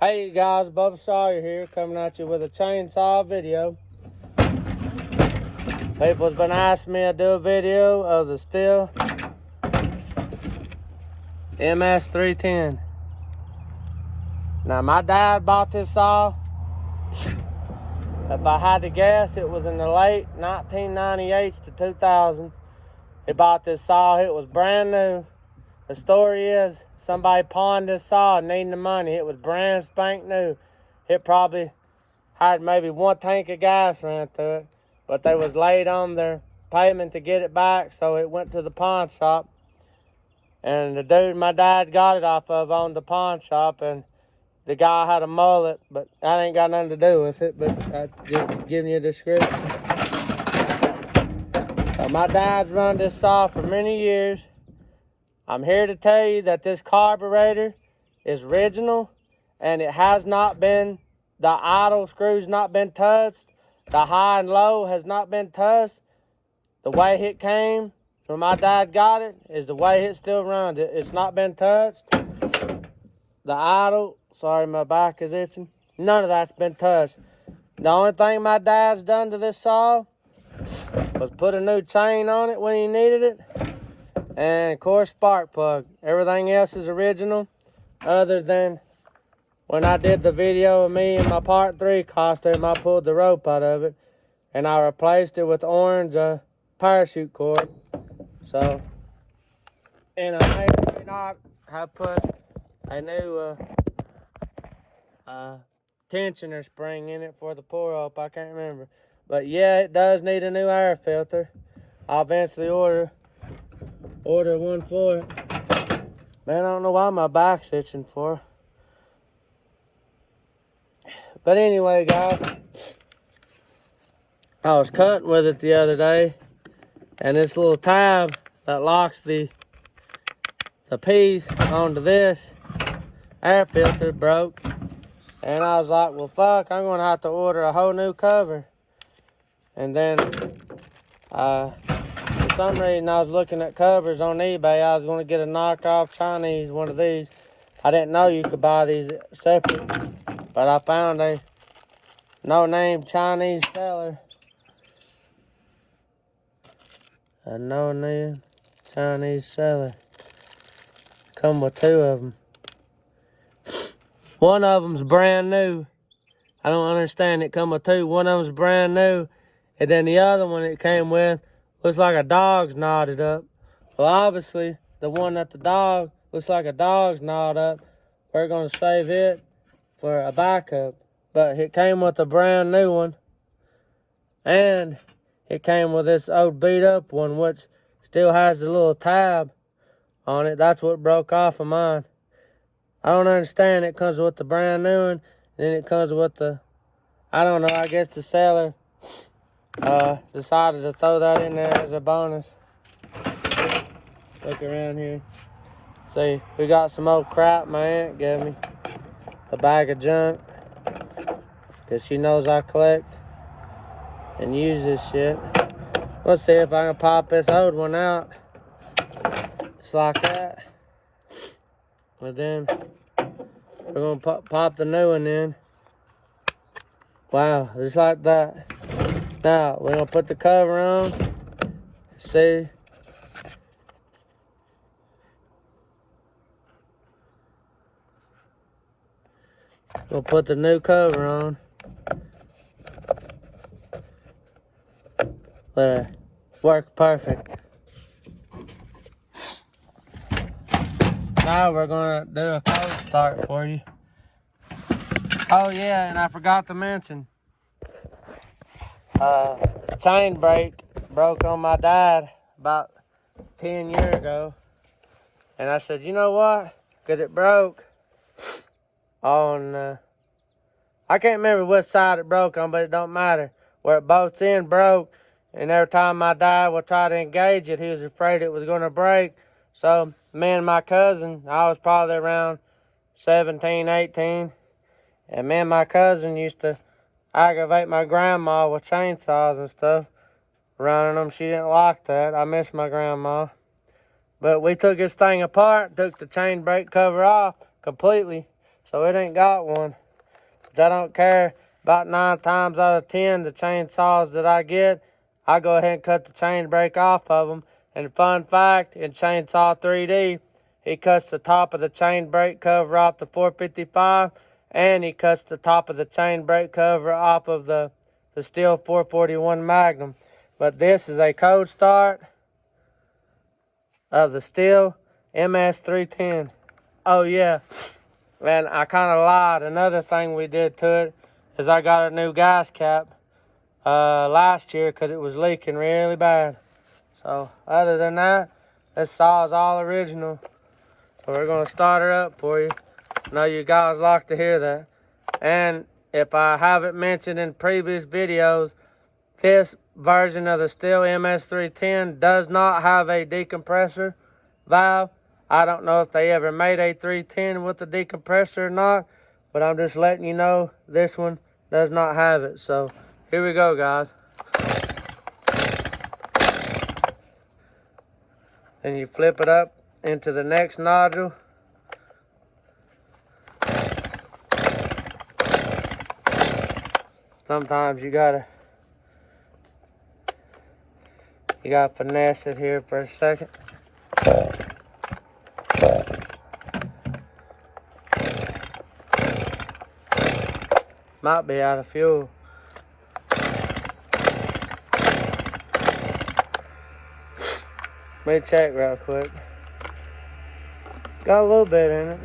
Hey you guys, Bubba Sawyer here, coming at you with a chainsaw video. People's been asking me to do a video of the Stihl ms310. Now my dad bought this saw. If I had to guess, it was in the late 1998 to 2000. He bought this saw, it was brand new. The story is, somebody pawned this saw needing the money. It was brand spank new. It probably had maybe one tank of gas ran through it, but they was late on their payment to get it back, so it went to the pawn shop. And the dude my dad got it off of owned the pawn shop, and the guy had a mullet, but that ain't got nothing to do with it, but I just giving you a description. My dad's run this saw for many years. I'm here to tell you that this carburetor is original, and it has not been, the idle screws not been touched, the high and low has not been touched. The way it came when my dad got it is the way it still runs. It's not been touched. The idle, sorry my back is itching, none of that's been touched. The only thing my dad's done to this saw was put a new chain on it when he needed it. And of course, spark plug. Everything else is original, other than when I did the video of me in my part 3 costume, I pulled the rope out of it and I replaced it with orange parachute cord. So, and I may or may not have put a new tensioner spring in it for the pour rope. I can't remember, but yeah, it does need a new air filter. I'll eventually order one for it. Man, I don't know why my back's itching for. But anyway, guys, I was cutting with it the other day, and this little tab that locks the piece onto this air filter broke. And I was like, well, fuck, I'm gonna have to order a whole new cover. And then, for some reason, I was looking at covers on eBay. I was going to get a knockoff Chinese one of these. I didn't know you could buy these separate, but I found a no-name Chinese seller. A no-name Chinese seller. Come with 2 of them. One of them's brand new. I don't understand it. Come with 2. One of them's brand new, and then the other one it came with looks like a dog's knotted up. Well, obviously, the one that the dog looks like a dog's knotted up, we're going to save it for a backup. But it came with a brand new one. And it came with this old beat up one, which still has a little tab on it. That's what broke off of mine. I don't understand. It comes with the brand new one, and then it comes with the, I don't know, I guess the seller decided to throw that in there as a bonus. Look around here. See, we got some old crap my aunt gave me. A bag of junk. Because she knows I collect and use this shit. Let's see if I can pop this old one out. Just like that. But then we're going to pop the new one in. Wow, just like that. Now, we're going to put the cover on. See? We'll put the new cover on. There. Worked perfect. Now we're going to do a cold start for you. Oh yeah, and I forgot to mention. Chain brake broke on my dad about 10 years ago. And I said, you know what? Because it broke on, I can't remember which side it broke on, but it don't matter. Where it bolts in broke, and every time my dad would try to engage it, he was afraid it was going to break. So me and my cousin, I was probably around 17, 18, and me and my cousin used to aggravate my grandma with chainsaws and stuff, running them. She didn't like that. I miss my grandma. But we took this thing apart, took the chain brake cover off completely, so it ain't got one. But I don't care. About 9 times out of 10, the chainsaws that I get, I go ahead and cut the chain brake off of them. And fun fact, in Chainsaw 3D, he cuts the top of the chain brake cover off the 455, and he cuts the top of the chain brake cover off of the Stihl 441 Magnum. But this is a cold start of the Stihl ms310. Oh yeah, and I kind of lied. Another thing we did to it is I got a new gas cap last year because it was leaking really bad. So other than that, this saw is all original. So we're gonna start her up for you. I know you guys like to hear that. And if I haven't mentioned in previous videos, this version of the Stihl ms310 does not have a decompressor valve. I don't know if they ever made a 310 with a decompressor or not, but I'm just letting you know this one does not have it. So here we go, guys. Then you flip it up into the next nodule. Sometimes you gotta finesse it here for a second. Might be out of fuel. Let me check real quick. Got a little bit in it.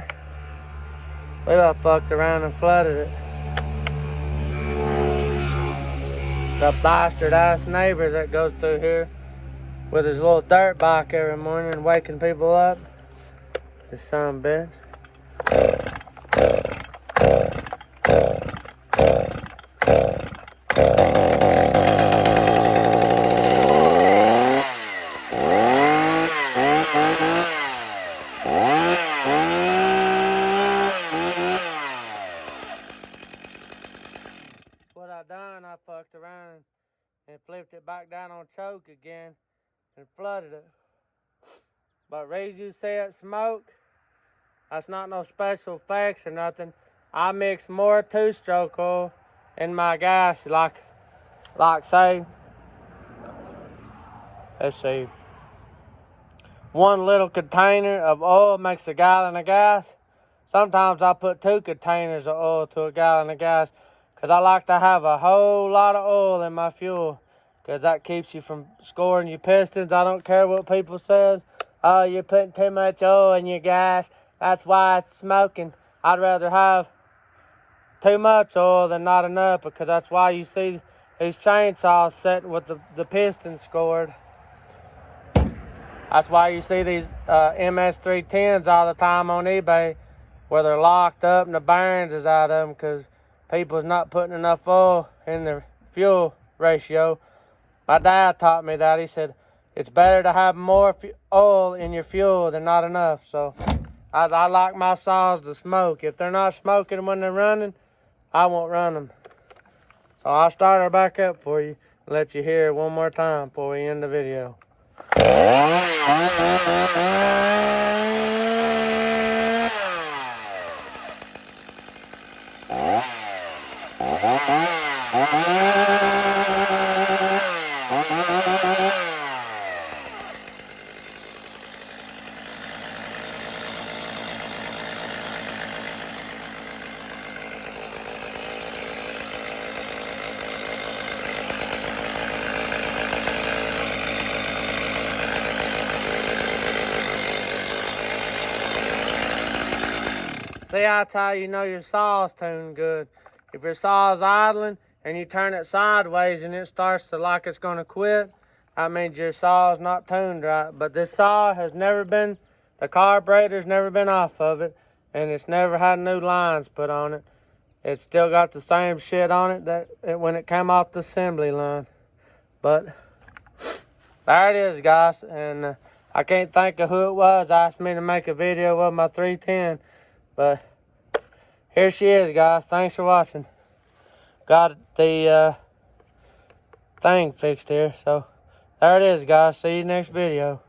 Maybe I fucked around and flooded it. The bastard ass neighbor that goes through here with his little dirt bike every morning waking people up. This son of a bitch. What I done, I fucked around and flipped it back down on choke again and flooded it. But reason you see it smoke, that's not no special effects or nothing. I mix more 2-stroke oil in my gas, like say, let's see, 1 little container of oil makes a gallon of gas. Sometimes I put 2 containers of oil to a gallon of gas, because I like to have a whole lot of oil in my fuel, because that keeps you from scoring your pistons. I don't care what people says. Oh, you're putting too much oil in your gas, that's why it's smoking. I'd rather have too much oil than not enough, because that's why you see these chainsaws sitting with the pistons scored. That's why you see these ms310s all the time on eBay, where they're locked up and the bearings is out of them, because people's not putting enough oil in their fuel ratio. My dad taught me that. He said, it's better to have more oil in your fuel than not enough. So I like my saws to smoke. If they're not smoking when they're running, I won't run them. So I'll start her back up for you and let you hear it one more time before we end the video. See, that's how you know your saw's tuned good. If your saw's idling and you turn it sideways and it starts to like it's gonna quit, that means your saw's not tuned right. But this saw has never been, the carburetor's never been off of it, and it's never had new lines put on it. It's still got the same shit on it that when it came off the assembly line. But there it is, guys, and I can't think of who it was asked me to make a video of my 310. But here she is, guys. Thanks for watching. Got the thing fixed here. So there it is, guys. See you next video.